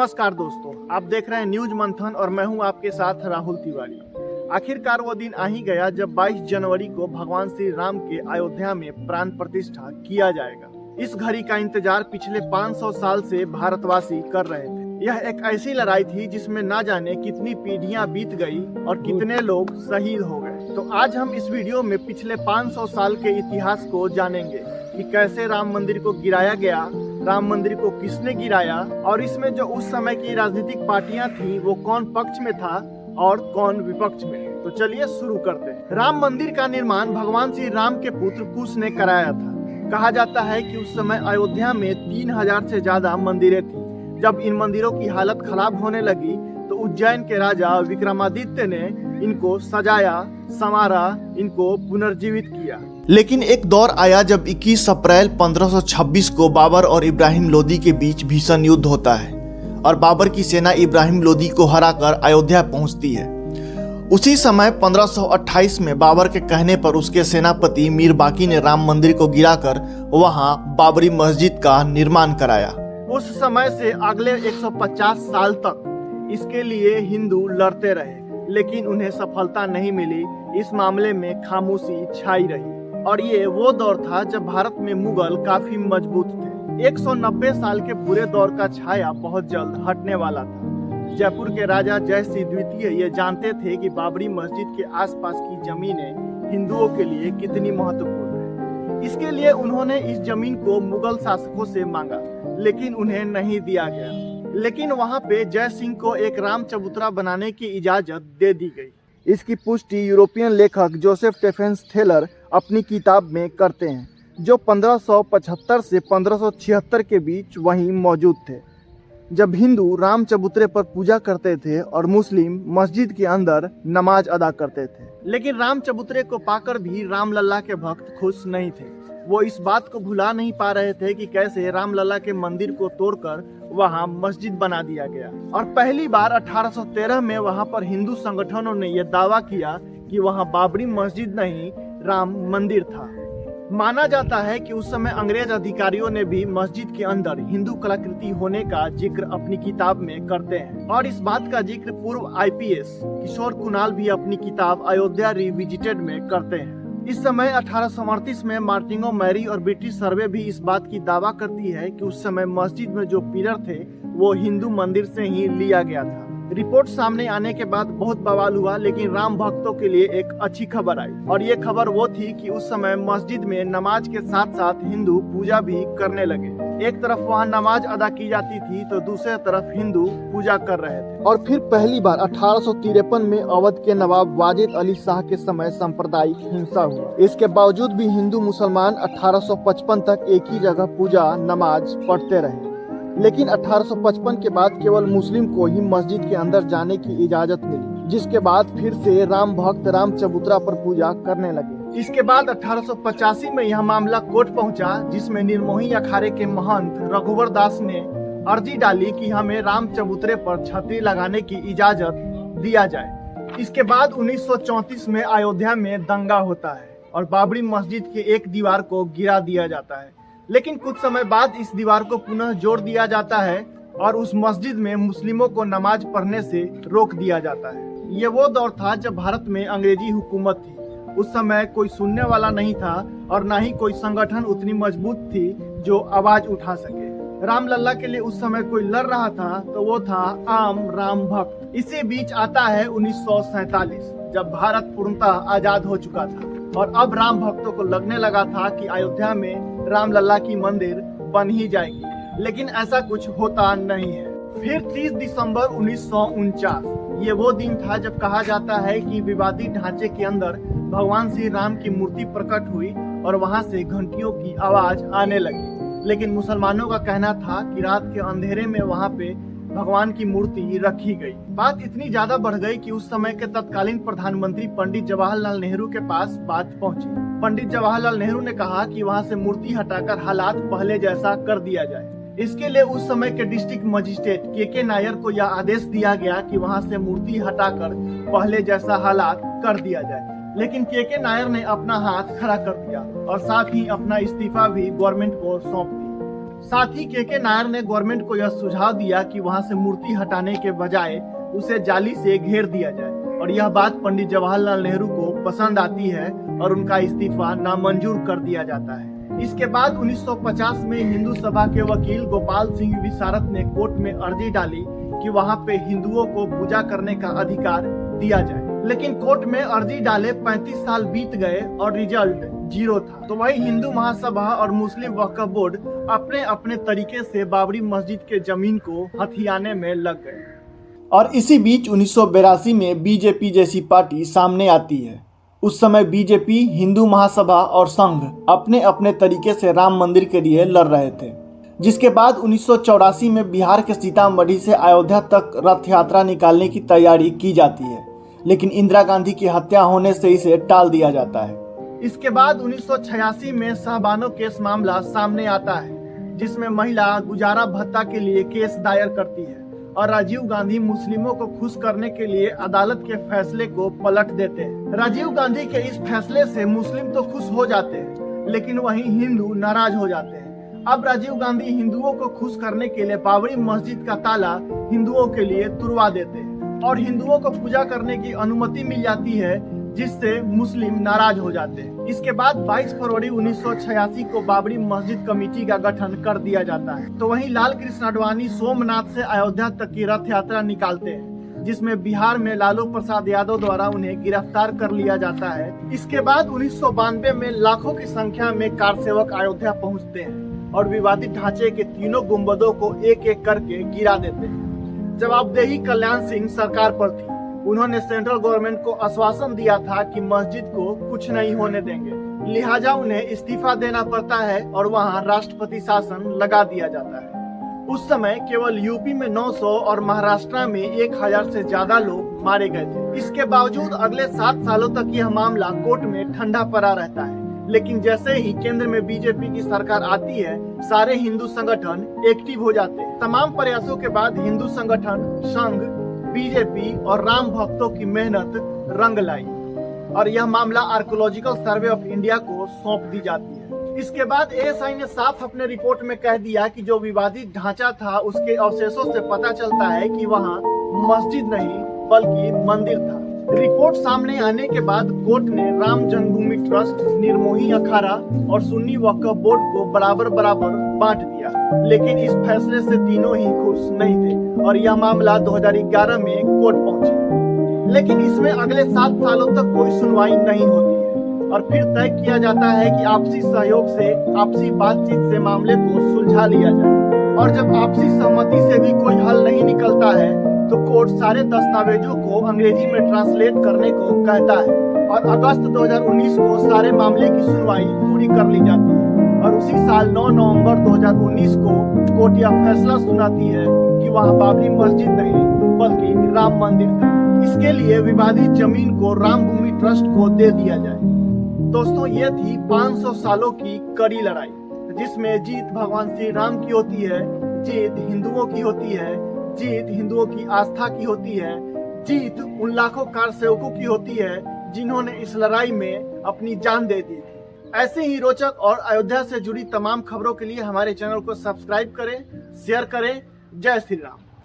नमस्कार दोस्तों, आप देख रहे हैं न्यूज मंथन और मैं हूं आपके साथ राहुल तिवारी। आखिरकार वो दिन आ ही गया जब 22 जनवरी को भगवान श्री राम के अयोध्या में प्राण प्रतिष्ठा किया जाएगा। इस घड़ी का इंतजार पिछले 500 साल से भारतवासी कर रहे थे। यह एक ऐसी लड़ाई थी जिसमें ना जाने कितनी पीढ़ियां बीत गई और कितने लोग शहीद हो गए। तो आज हम इस वीडियो में पिछले 500 साल के इतिहास को जानेंगे कि कैसे राम मंदिर को गिराया गया, राम मंदिर को किसने गिराया और इसमें जो उस समय की राजनीतिक पार्टियां थी वो कौन पक्ष में था और कौन विपक्ष में। तो चलिए शुरू करते हैं। राम मंदिर का निर्माण भगवान श्री राम के पुत्र कुश ने कराया था। कहा जाता है कि उस समय अयोध्या में 3000 से ज्यादा मंदिरें थी। जब इन मंदिरों की हालत खराब होने लगी तो उज्जैन के राजा विक्रमादित्य ने इनको सजाया, संवारा, इनको पुनर्जीवित किया। लेकिन एक दौर आया जब 21 अप्रैल 1526 को बाबर और इब्राहिम लोदी के बीच भीषण युद्ध होता है और बाबर की सेना इब्राहिम लोदी को हराकर अयोध्या पहुंचती है। उसी समय 1528 में बाबर के कहने पर उसके सेनापति मीर बाकी ने राम मंदिर को गिराकर वहां बाबरी मस्जिद का निर्माण कराया। उस समय से अगले 150 साल तक इसके लिए हिंदू लड़ते रहे, लेकिन उन्हें सफलता नहीं मिली। इस मामले में खामोशी छाई रही और ये वो दौर था जब भारत में मुगल काफी मजबूत थे। 190 साल के बुरे दौर का छाया बहुत जल्द हटने वाला था। जयपुर के राजा जयसिंह द्वितीय ये जानते थे कि बाबरी मस्जिद के आसपास की जमीनें हिंदुओं के लिए कितनी महत्वपूर्ण है। इसके लिए उन्होंने इस जमीन को मुगल शासकों से मांगा, लेकिन उन्हें नहीं दिया गया। लेकिन वहां पे जय सिंह को एक राम चबूतरा बनाने की इजाजत दे दी गई। इसकी पुष्टि यूरोपियन लेखक जोसेफ टेफेंस थेलर अपनी किताब में करते हैं, जो 1575 से 1576 के बीच वहीं मौजूद थे, जब हिंदू राम चबूतरे पर पूजा करते थे और मुस्लिम मस्जिद के अंदर नमाज अदा करते थे। लेकिन राम चबूतरे को पाकर भी राम लल्ला के भक्त खुश नहीं थे। वो इस बात को भुला नहीं पा रहे थे कि कैसे राम लल्ला के मंदिर को तोड़कर वहां मस्जिद बना दिया गया। और पहली बार 1813 में वहां पर हिंदू संगठनों ने यह दावा किया कि वहां बाबरी मस्जिद नहीं, राम मंदिर था। माना जाता है कि उस समय अंग्रेज अधिकारियों ने भी मस्जिद के अंदर हिंदू कलाकृति होने का जिक्र अपनी किताब में करते हैं। और इस बात का जिक्र पूर्व IPS किशोर कुणाल भी अपनी किताब अयोध्या रिविजिटेड में करते हैं। इस समय 1838 में मार्टिनो मैरी और ब्रिटिश सर्वे भी इस बात की दावा करती है कि उस समय मस्जिद में जो पिलर थे वो हिंदू मंदिर से ही लिया गया था। रिपोर्ट सामने आने के बाद बहुत बवाल हुआ, लेकिन राम भक्तों के लिए एक अच्छी खबर आई और ये खबर वो थी कि उस समय मस्जिद में नमाज के साथ साथ हिंदू पूजा भी करने लगे। एक तरफ वहाँ नमाज अदा की जाती थी तो दूसरे तरफ हिंदू पूजा कर रहे थे। और फिर पहली बार 1853 में अवध के नवाब वाजिद अली शाह के समय सांप्रदायिक हिंसा हुआ। इसके बावजूद भी हिंदू मुसलमान 1855 तक एक ही जगह पूजा नमाज पढ़ते रहे। लेकिन 1855 के बाद केवल मुस्लिम को ही मस्जिद के अंदर जाने की इजाजत मिली, जिसके बाद फिर से राम भक्त राम चबूतरा पर पूजा करने लगे। इसके बाद 1885 में यह मामला कोर्ट पहुंचा, जिसमें निर्मोही अखाड़े के महंत रघुवर दास ने अर्जी डाली कि हमें राम चबूतरे पर छतरी लगाने की इजाजत दिया जाए। इसके बाद 1934 में अयोध्या में दंगा होता है और बाबरी मस्जिद के एक दीवार को गिरा दिया जाता है। लेकिन कुछ समय बाद इस दीवार को पुनः जोड़ दिया जाता है और उस मस्जिद में मुस्लिमों को नमाज पढ़ने से रोक दिया जाता है। ये वो दौर था जब भारत में अंग्रेजी हुकूमत थी। उस समय कोई सुनने वाला नहीं था और न ही कोई संगठन उतनी मजबूत थी जो आवाज उठा सके। राम लल्ला के लिए उस समय कोई लड़ रहा था तो वो था आम राम भक्त। इसी बीच आता है 1947, जब भारत पूर्णतः आजाद हो चुका था और अब राम भक्तों को लगने लगा था कि अयोध्या में राम लल्ला की मंदिर बन ही जाएगी। लेकिन ऐसा कुछ होता नहीं है। फिर 30 दिसंबर 1949 ये वो दिन था जब कहा जाता है कि विवादित ढांचे के अंदर भगवान श्री राम की मूर्ति प्रकट हुई और वहां से घंटियों की आवाज आने लगी। लेकिन मुसलमानों का कहना था कि रात के अंधेरे में वहां पे भगवान की मूर्ति रखी गई। बात इतनी ज्यादा बढ़ गई कि उस समय के तत्कालीन प्रधानमंत्री पंडित जवाहरलाल नेहरू के पास बात पहुंची। पंडित जवाहरलाल नेहरू ने कहा कि वहां से मूर्ति हटाकर हालात पहले जैसा कर दिया जाए। इसके लिए उस समय के डिस्ट्रिक्ट मजिस्ट्रेट के नायर को यह आदेश दिया गया कि वहां से मूर्ति हटाकर पहले जैसा हालात कर दिया जाए। लेकिन के नायर ने अपना हाथ खड़ा कर दिया और साथ ही अपना इस्तीफा भी गवर्नमेंट को सौंप दिया। साथ ही के नायर ने गवर्नमेंट को यह सुझाव दिया कि वहां से मूर्ति हटाने के बजाय उसे जाली से घेर दिया जाए, और यह बात पंडित जवाहरलाल नेहरू को पसंद आती है और उनका इस्तीफा नामंजूर कर दिया जाता है। इसके बाद 1950 में हिंदू सभा के वकील गोपाल सिंह विशारद ने कोर्ट में अर्जी डाली कि वहां पे हिंदुओं को पूजा करने का अधिकार दिया जाए, लेकिन कोर्ट में अर्जी डाले 35 साल बीत गए और रिजल्ट 0 था। तो वही हिंदू महासभा और मुस्लिम वक्फ बोर्ड अपने अपने तरीके से बाबरी मस्जिद के जमीन को हथियाने में लग गए। और इसी बीच 1982 में बीजेपी जैसी पार्टी सामने आती है। उस समय बीजेपी, हिंदू महासभा और संघ अपने अपने तरीके से राम मंदिर के लिए लड़ रहे थे, जिसके बाद 1984 में बिहार के सीतामढ़ी से अयोध्या तक रथ यात्रा निकालने की तैयारी की जाती है, लेकिन इंदिरा गांधी की हत्या होने से इसे टाल दिया जाता है। इसके बाद 1986 में शाहबानो केस मामला सामने आता है, जिसमें महिला गुजारा भत्ता के लिए केस दायर करती है और राजीव गांधी मुस्लिमों को खुश करने के लिए अदालत के फैसले को पलट देते हैं। राजीव गांधी के इस फैसले से मुस्लिम तो खुश हो जाते हैं, लेकिन वहीं हिंदू नाराज हो जाते हैं। अब राजीव गांधी हिंदुओं को खुश करने के लिए बाबरी मस्जिद का ताला हिंदुओं के लिए तुड़वा देते हैं और हिंदुओं को पूजा करने की अनुमति मिल जाती है, जिससे मुस्लिम नाराज हो जाते हैं। इसके बाद 22 फरवरी 1986 को बाबरी मस्जिद कमेटी का गठन कर दिया जाता है। तो वहीं लाल कृष्ण आडवाणी सोमनाथ से अयोध्या तक की रथ यात्रा निकालते हैं, जिसमें बिहार में लालू प्रसाद यादव द्वारा उन्हें गिरफ्तार कर लिया जाता है। इसके बाद 1992 में लाखों की संख्या में कार सेवक अयोध्या पहुँचते हैं और विवादित ढांचे के तीनों गुम्बदों को एक एक करके गिरा देते हैं। जवाबदेही कल्याण सिंह सरकार पर थी। उन्होंने सेंट्रल गवर्नमेंट को आश्वासन दिया था कि मस्जिद को कुछ नहीं होने देंगे, लिहाजा उन्हें इस्तीफा देना पड़ता है और वहां राष्ट्रपति शासन लगा दिया जाता है। उस समय केवल यूपी में 900 और महाराष्ट्र में 1000 से ज्यादा लोग मारे गए थे। इसके बावजूद अगले 7 सालों तक यह मामला कोर्ट में ठंडा पड़ा रहता है, लेकिन जैसे ही केंद्र में बीजेपी की सरकार आती है, सारे हिंदू संगठन एक्टिव हो जाते हैं। तमाम प्रयासों के बाद हिंदू संगठन, संघ, बीजेपी और राम भक्तों की मेहनत रंग लाई और यह मामला आर्कियोलॉजिकल सर्वे ऑफ इंडिया को सौंप दी जाती है। इसके बाद एएसआई ने साफ अपने रिपोर्ट में कह दिया कि जो विवादित ढांचा था उसके अवशेषों से पता चलता है कि वहां मस्जिद नहीं बल्कि मंदिर था। रिपोर्ट सामने आने के बाद कोर्ट ने राम जन्मभूमि ट्रस्ट, निर्मोही अखाड़ा और सुन्नी वक्फ बोर्ड को बराबर बांट दिया, लेकिन इस फैसले से तीनों ही खुश नहीं थे और यह मामला 2011 में कोर्ट पहुंचे। लेकिन इसमें अगले 7 सालों तक कोई सुनवाई नहीं होती है और फिर तय किया जाता है कि आपसी सहयोग से, आपसी बातचीत से मामले को सुलझा लिया जाए। और जब आपसी सहमति से भी कोई हल नहीं निकलता है तो कोर्ट सारे दस्तावेजों को अंग्रेजी में ट्रांसलेट करने को कहता है और अगस्त 2019 को सारे मामले की सुनवाई पूरी कर ली जाती है और उसी साल 9 नवंबर 2019 को कोर्ट यह फैसला सुनाती है कि वहां बाबरी मस्जिद नहीं बल्कि राम मंदिर था। इसके लिए विवादित जमीन को राम भूमि ट्रस्ट को दे दिया जाए। दोस्तों, ये थी 500 सालों की कड़ी लड़ाई, जिसमें जीत भगवान श्री राम की होती है, जीत हिंदुओं की होती है, जीत हिंदुओं की आस्था की होती है, जीत उन लाखों कार सेवकों की होती है जिन्होंने इस लड़ाई में अपनी जान दे दी थी। ऐसे ही रोचक और अयोध्या से जुड़ी तमाम खबरों के लिए हमारे चैनल को सब्सक्राइब करें, शेयर करें। जय श्री राम।